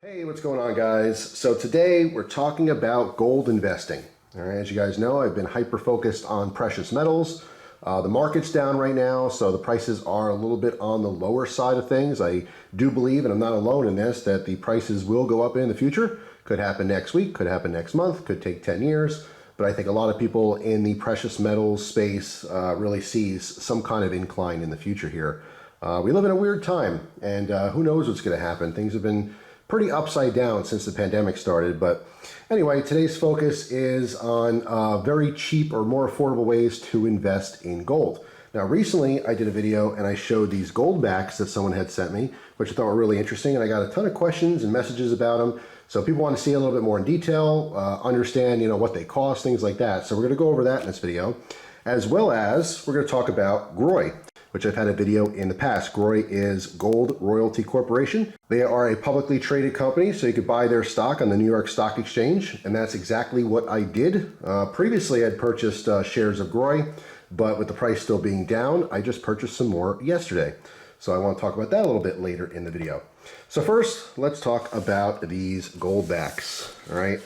Hey, what's going on, guys? So today we're talking about gold investing. All right, as you guys know, I've been hyper-focused on precious metals. The market's down right now, so the prices are a little bit on the lower side of things. I do believe, and I'm not alone in this, that the prices will go up in the future. Could happen next week, could happen next month, could take 10 years. But I think a lot of people in the precious metals space really sees some kind of incline in the future here. We live in a weird time, and who knows what's going to happen. Things have been pretty upside down since the pandemic started. But anyway, today's focus is on very cheap or more affordable ways to invest in gold. Now, recently I did a video and I showed these GOLDBACKs that someone had sent me, which I thought were really interesting, and I got a ton of questions and messages about them. So people want to see a little bit more in detail, understand, what they cost, things like that. So we're going to go over that in this video, as well as we're going to talk about GROY, which I've had a video in the past. GROY is Gold Royalty Corporation. They are a publicly traded company, so you could buy their stock on the New York Stock Exchange, and that's exactly what I did. Previously, I'd purchased shares of GROY, but with the price still being down, I just purchased some more yesterday. So I want to talk about that a little bit later in the video. So first, let's talk about these GOLDBACKs, all right?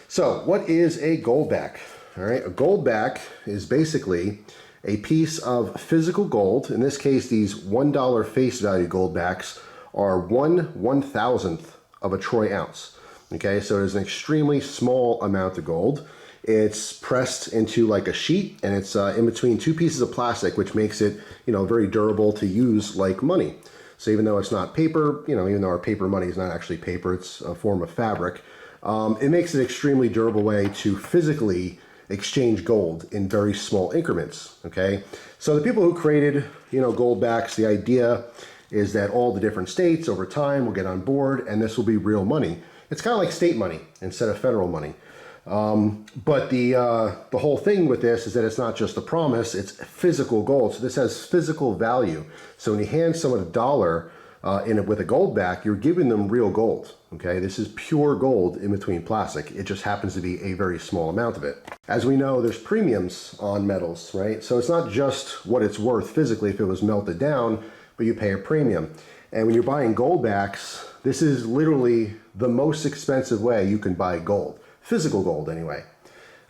So what is a GOLDBACK? All right, a GOLDBACK is basically a piece of physical gold. In this case, these $1 face value GOLDBACKs are 1/1000th of a troy ounce. Okay, so it's an extremely small amount of gold. It's pressed into like a sheet, and it's in between two pieces of plastic, which makes it, very durable to use like money. So even though it's not paper, even though our paper money is not actually paper, it's a form of fabric, it makes it an extremely durable way to physically exchange gold in very small increments. Okay, so the people who created GOLDBACKs, the idea is that all the different states over time will get on board, and this will be real money. It's kind of like state money instead of federal money. But the whole thing with this is that it's not just a promise, it's physical gold. So this has physical value. So when you hand someone a dollar in it with a GOLDBACK, you're giving them real gold. Okay, this is pure gold in between plastic. It just happens to be a very small amount of it. As we know, there's premiums on metals, right? So it's not just what it's worth physically if it was melted down, but you pay a premium. And when you're buying GOLDBACKs, this is literally the most expensive way you can buy gold. Physical gold anyway.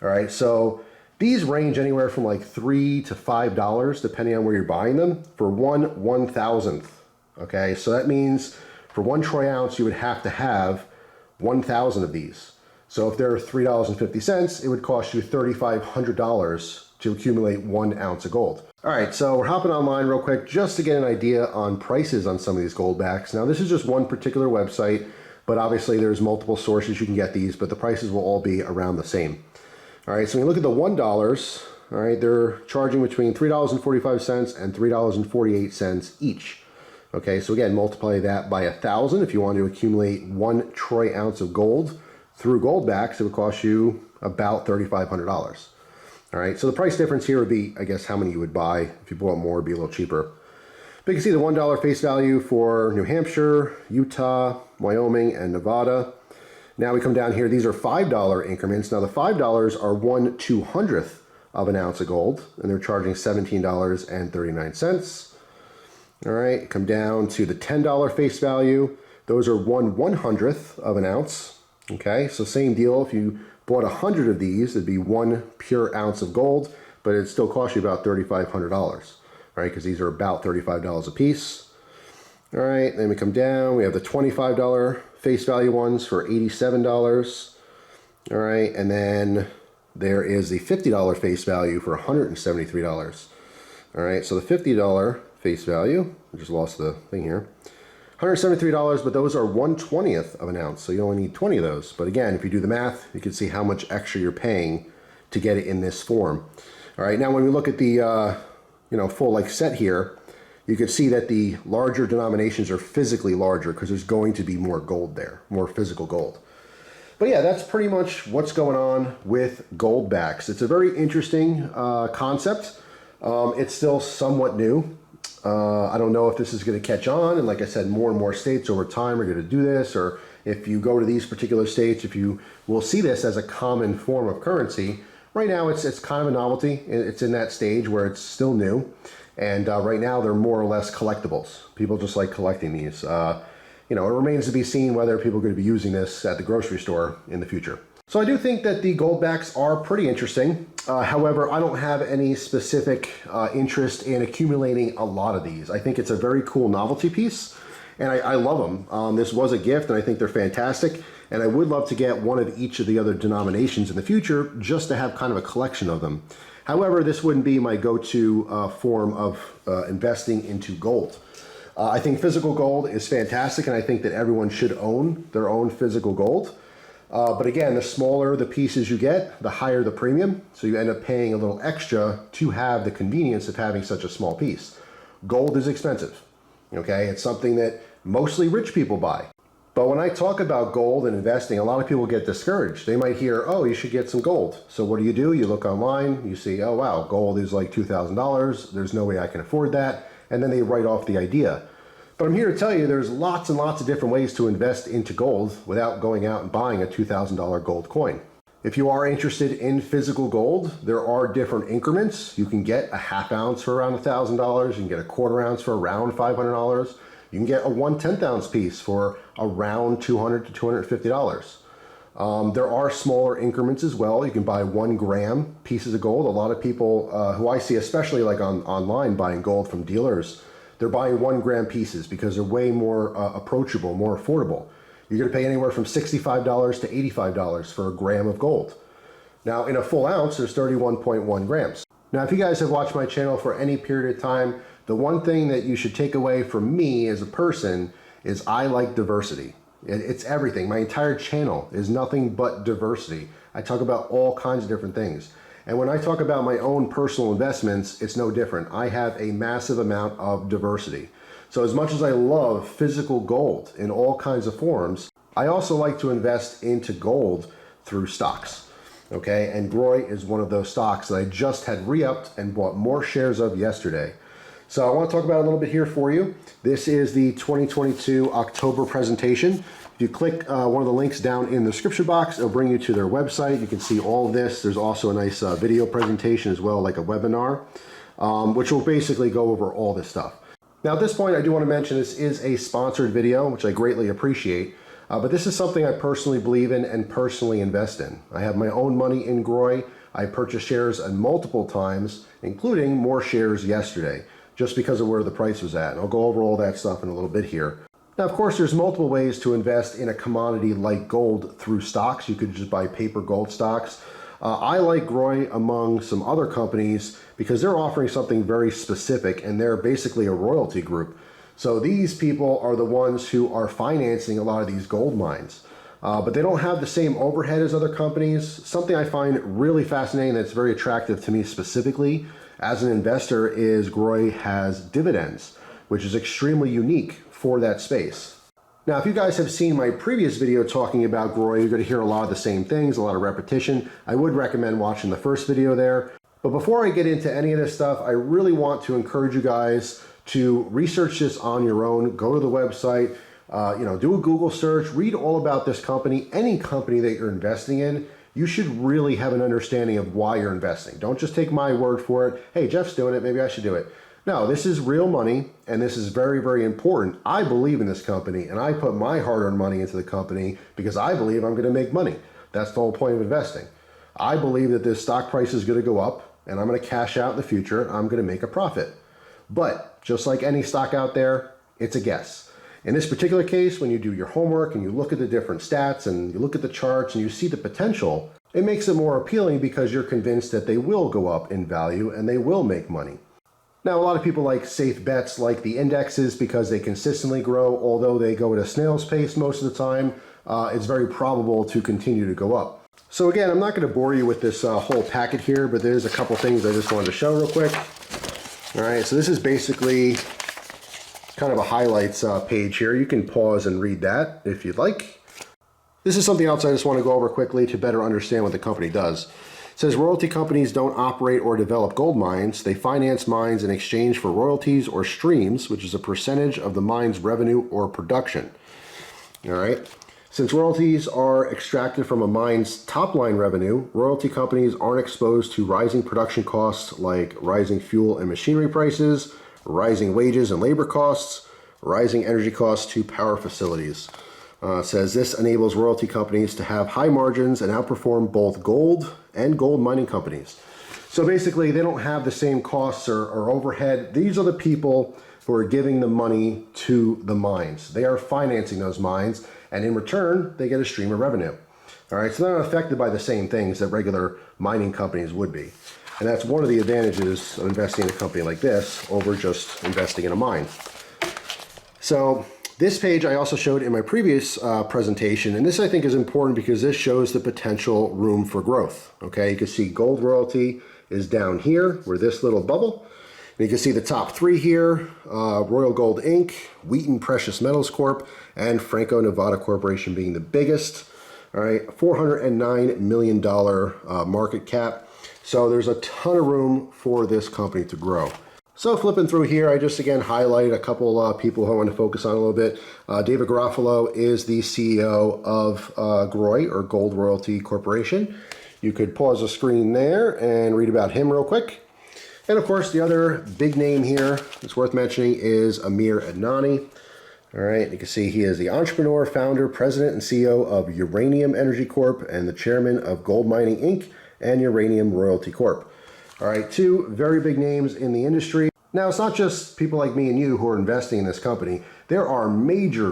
All right, so these range anywhere from like $3 to $5, depending on where you're buying them, for 1/1000th. Okay, so that means for 1 troy ounce, you would have to have 1,000 of these. So if they're $3.50, it would cost you $3,500 to accumulate 1 ounce of gold. All right, so we're hopping online real quick just to get an idea on prices on some of these GOLDBACKs. Now, this is just one particular website, but obviously there's multiple sources you can get these, but the prices will all be around the same. All right, so when you look at the $1, all right, they're charging between $3.45 and $3.48 each. Okay, so again, multiply that by 1,000 if you want to accumulate 1 troy ounce of gold through GOLDBACKs. It would cost you about $3,500. All right, so the price difference here would be, I guess, how many you would buy. If you bought more, it'd be a little cheaper. But you can see the $1 face value for New Hampshire, Utah, Wyoming, and Nevada. Now we come down here, these are $5 increments. Now the $5 are 1/200th of an ounce of gold, and they're charging $17.39. All right, come down to the $10 face value. Those are 1/100th of an ounce. Okay, so same deal. If you bought 100 of these, it'd be 1 pure ounce of gold, but it'd still cost you about $3,500, right? Because these are about $35 a piece. All right, then we come down. We have the $25 face value ones for $87. All right, and then there is the $50 face value for $173. All right, so the $50 face value, I just lost the thing here, $173, but those are 1/20th of an ounce, so you only need 20 of those. But again, if you do the math, you can see how much extra you're paying to get it in this form. All right, now when we look at the full set here, you can see that the larger denominations are physically larger because there's going to be more gold there, more physical gold. But yeah, that's pretty much what's going on with GOLDBACKs. It's a very interesting concept. It's still somewhat new. I don't know if this is going to catch on, and like I said, more and more states over time are going to do this, or if you go to these particular states, if you will see this as a common form of currency. Right now, it's kind of a novelty. It's in that stage where it's still new, and right now they're more or less collectibles. People just like collecting these. it remains to be seen whether people are going to be using this at the grocery store in the future. So I do think that the goldbacks are pretty interesting. However, I don't have any specific interest in accumulating a lot of these. I think it's a very cool novelty piece, and I love them. This was a gift, and I think they're fantastic. And I would love to get one of each of the other denominations in the future just to have kind of a collection of them. However, this wouldn't be my go-to form of investing into gold. I think physical gold is fantastic, and I think that everyone should own their own physical gold. But again, the smaller the pieces you get, the higher the premium. So you end up paying a little extra to have the convenience of having such a small piece. Gold is expensive. Okay, it's something that mostly rich people buy. But when I talk about gold and investing, a lot of people get discouraged. They might hear, oh, you should get some gold. So what do? You look online, you see, oh wow, gold is like $2,000. There's no way I can afford that. And then they write off the idea. But I'm here to tell you there's lots and lots of different ways to invest into gold without going out and buying a $2,000 gold coin. If you are interested in physical gold, there are different increments. You can get a half ounce for around $1,000. You can get a quarter ounce for around $500. You can get a 1/10 ounce piece for around $200 to $250. There are smaller increments as well. You can buy 1 gram pieces of gold. A lot of people who I see, especially like online buying gold from dealers, they're buying 1 gram pieces because they're way more approachable, more affordable. You're going to pay anywhere from $65 to $85 for a gram of gold. Now, in a full ounce, there's 31.1 grams. Now, if you guys have watched my channel for any period of time, the one thing that you should take away from me as a person is I like diversity. It's everything. My entire channel is nothing but diversity. I talk about all kinds of different things. And when I talk about my own personal investments, it's no different. I have a massive amount of diversity. So as much as I love physical gold in all kinds of forms, I also like to invest into gold through stocks. Okay, and GROY is one of those stocks that I just had re-upped and bought more shares of yesterday. So I want to talk about it a little bit here for you. This is the 2022 October presentation. If you click one of the links down in the description box, it'll bring you to their website. You can see all of this. There's also a nice video presentation as well, like a webinar, which will basically go over all this stuff. Now at this point, I do want to mention this is a sponsored video, which I greatly appreciate. But this is something I personally believe in and personally invest in. I have my own money in GROY. I purchased shares multiple times, including more shares yesterday, just because of where the price was at. And I'll go over all that stuff in a little bit here. Now, of course, there's multiple ways to invest in a commodity like gold through stocks. You could just buy paper gold stocks. I like GROY among some other companies because they're offering something very specific, and they're basically a royalty group. So these people are the ones who are financing a lot of these gold mines. But they don't have the same overhead as other companies. Something I find really fascinating that's very attractive to me specifically as an investor is GROY has dividends, which is extremely unique for that space. Now, if you guys have seen my previous video talking about GROY, you're going to hear a lot of the same things, a lot of repetition. I would recommend watching the first video there. But before I get into any of this stuff, I really want to encourage you guys to research this on your own. Go to the website, do a Google search, read all about this company, any company that you're investing in. You should really have an understanding of why you're investing. Don't just take my word for it. Hey, Jeff's doing it, maybe I should do it. No, this is real money, and this is very, very important. I believe in this company, and I put my hard-earned money into the company because I believe I'm going to make money. That's the whole point of investing. I believe that this stock price is going to go up, and I'm going to cash out in the future, and I'm going to make a profit. But just like any stock out there, it's a guess. In this particular case, when you do your homework and you look at the different stats and you look at the charts and you see the potential, it makes it more appealing because you're convinced that they will go up in value and they will make money. Now, a lot of people like safe bets like the indexes because they consistently grow, although they go at a snail's pace most of the time. It's very probable to continue to go up. So again, I'm not going to bore you with this whole packet here, but there's a couple things I just wanted to show real quick. All right, so this is basically kind of a highlights page here. You can pause and read that if you'd like. This is something else I just want to go over quickly to better understand what the company does. It says royalty companies don't operate or develop gold mines. They finance mines in exchange for royalties or streams, which is a percentage of the mine's revenue or production. All right. Since royalties are extracted from a mine's top-line revenue, royalty companies aren't exposed to rising production costs like rising fuel and machinery prices, rising wages and labor costs, rising energy costs to power facilities. It says this enables royalty companies to have high margins and outperform both gold and gold mining companies. So basically, they don't have the same costs or overhead. These are the people who are giving the money to the mines. They are financing those mines, and in return, they get a stream of revenue. All right, so they're not affected by the same things that regular mining companies would be. And that's one of the advantages of investing in a company like this over just investing in a mine. So this page I also showed in my previous presentation, and this I think is important because this shows the potential room for growth. Okay, you can see gold royalty is down here, where this little bubble. And you can see the top three here, Royal Gold Inc., Wheaton Precious Metals Corp., and Franco-Nevada Corporation being the biggest. All right, $409 million market cap. So there's a ton of room for this company to grow. So flipping through here, I just again highlighted a couple people who I want to focus on a little bit. David Garofalo is the CEO of GROY, or Gold Royalty Corporation. You could pause the screen there and read about him real quick. And of course, the other big name here that's worth mentioning is Amir Adnani. All right, you can see he is the entrepreneur, founder, president, and CEO of Uranium Energy Corp. And the chairman of Gold Mining Inc. and Uranium Royalty Corp. All right, two very big names in the industry. Now, it's not just people like me and you who are investing in this company. There are major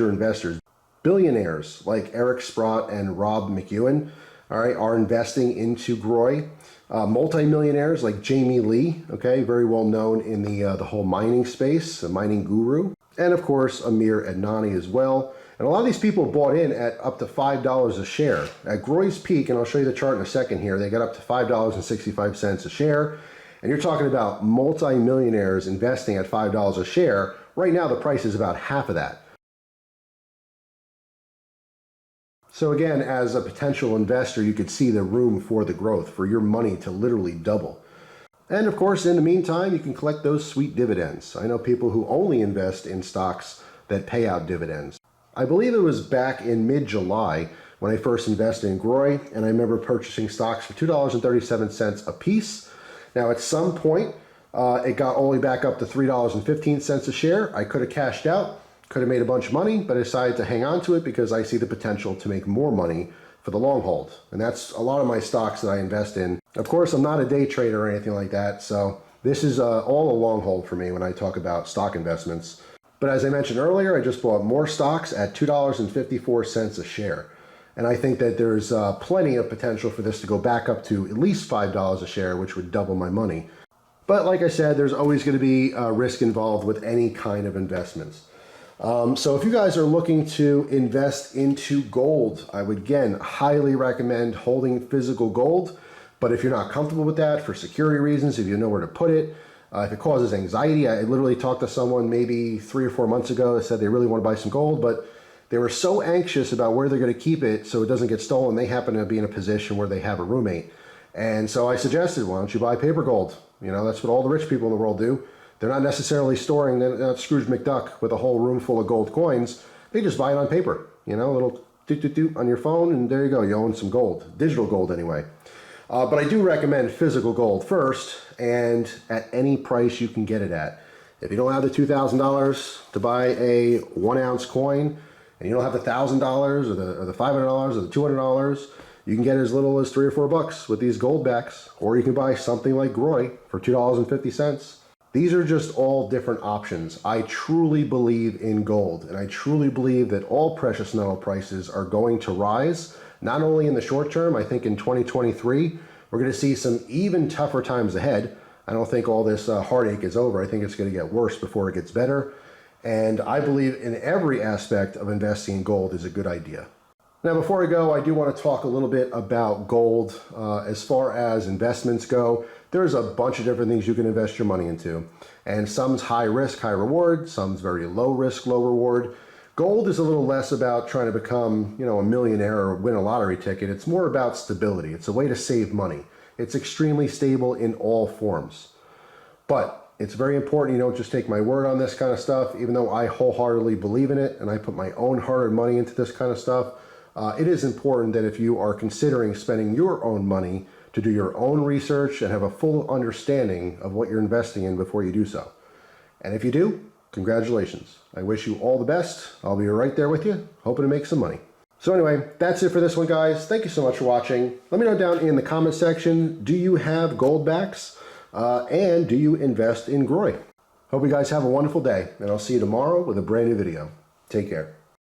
investors, billionaires like Eric Sprott and Rob McEwen, all right, are investing into GROY. Multi-millionaires like Jamie Lee, okay, very well known in the whole mining space, a mining guru. And of course, Amir Adnani as well. And a lot of these people bought in at up to $5 a share. At GROY's peak, and I'll show you the chart in a second here, they got up to $5.65 a share. And you're talking about multi-millionaires investing at $5 a share. Right now, the price is about half of that. So again, as a potential investor, you could see the room for the growth, for your money to literally double. And of course, in the meantime, you can collect those sweet dividends. I know people who only invest in stocks that pay out dividends. I believe it was back in mid-July when I first invested in GROY, and I remember purchasing stocks for $2.37 a piece. Now, at some point, it got all the way back up to $3.15 a share. I could have cashed out, could have made a bunch of money, but I decided to hang on to it because I see the potential to make more money for the long hold. And that's a lot of my stocks that I invest in. Of course, I'm not a day trader or anything like that, so this is all a long hold for me when I talk about stock investments. But as I mentioned earlier, I just bought more stocks at $2.54 a share. And I think that there's plenty of potential for this to go back up to at least $5 a share, which would double my money. But like I said, there's always going to be risk involved with any kind of investments. So if you guys are looking to invest into gold, I would again highly recommend holding physical gold. But if you're not comfortable with that for security reasons, if you know where to put it, if it causes anxiety, I literally talked to someone maybe 3 or 4 months ago that said they really want to buy some gold, but they were so anxious about where they're going to keep it so it doesn't get stolen. They happen to be in a position where they have a roommate. And so I suggested, why don't you buy paper gold? You know, that's what all the rich people in the world do. They're not necessarily storing, they're not Scrooge McDuck with a whole room full of gold coins. They just buy it on paper, you know, a little doot on your phone, and there you go, you own some gold, digital gold anyway. But I do recommend physical gold first, and at any price you can get it at. If you don't have the $2,000 to buy a 1 ounce coin, and you don't have the $1,000 or the $500 or the $200, you can get as little as $3 or $4 with these gold backs, or you can buy something like GROY for $2.50. These are just all different options. I truly believe in gold, and I truly believe that all precious metal prices are going to rise, not only in the short term. I think in 2023, we're going to see some even tougher times ahead. I don't think all this heartache is over. I think it's going to get worse before it gets better. And I believe in every aspect of investing in gold is a good idea. Now, before I go, I do want to talk a little bit about gold. As far as investments go, there's a bunch of different things you can invest your money into. And some's high risk, high reward. Some's very low risk, low reward. Gold is a little less about trying to become, you know, a millionaire or win a lottery ticket. It's more about stability. It's a way to save money. It's extremely stable in all forms. But it's very important you don't just take my word on this kind of stuff, even though I wholeheartedly believe in it and I put my own hard-earned money into this kind of stuff. It is important that if you are considering spending your own money to do your own research and have a full understanding of what you're investing in before you do so. And if you do, congratulations. I wish you all the best. I'll be right there with you, hoping to make some money. So anyway, that's it for this one, guys. Thank you so much for watching. Let me know down in the comment section, do you have goldbacks? And do you invest in GROY? Hope you guys have a wonderful day, and I'll see you tomorrow with a brand new video. Take care.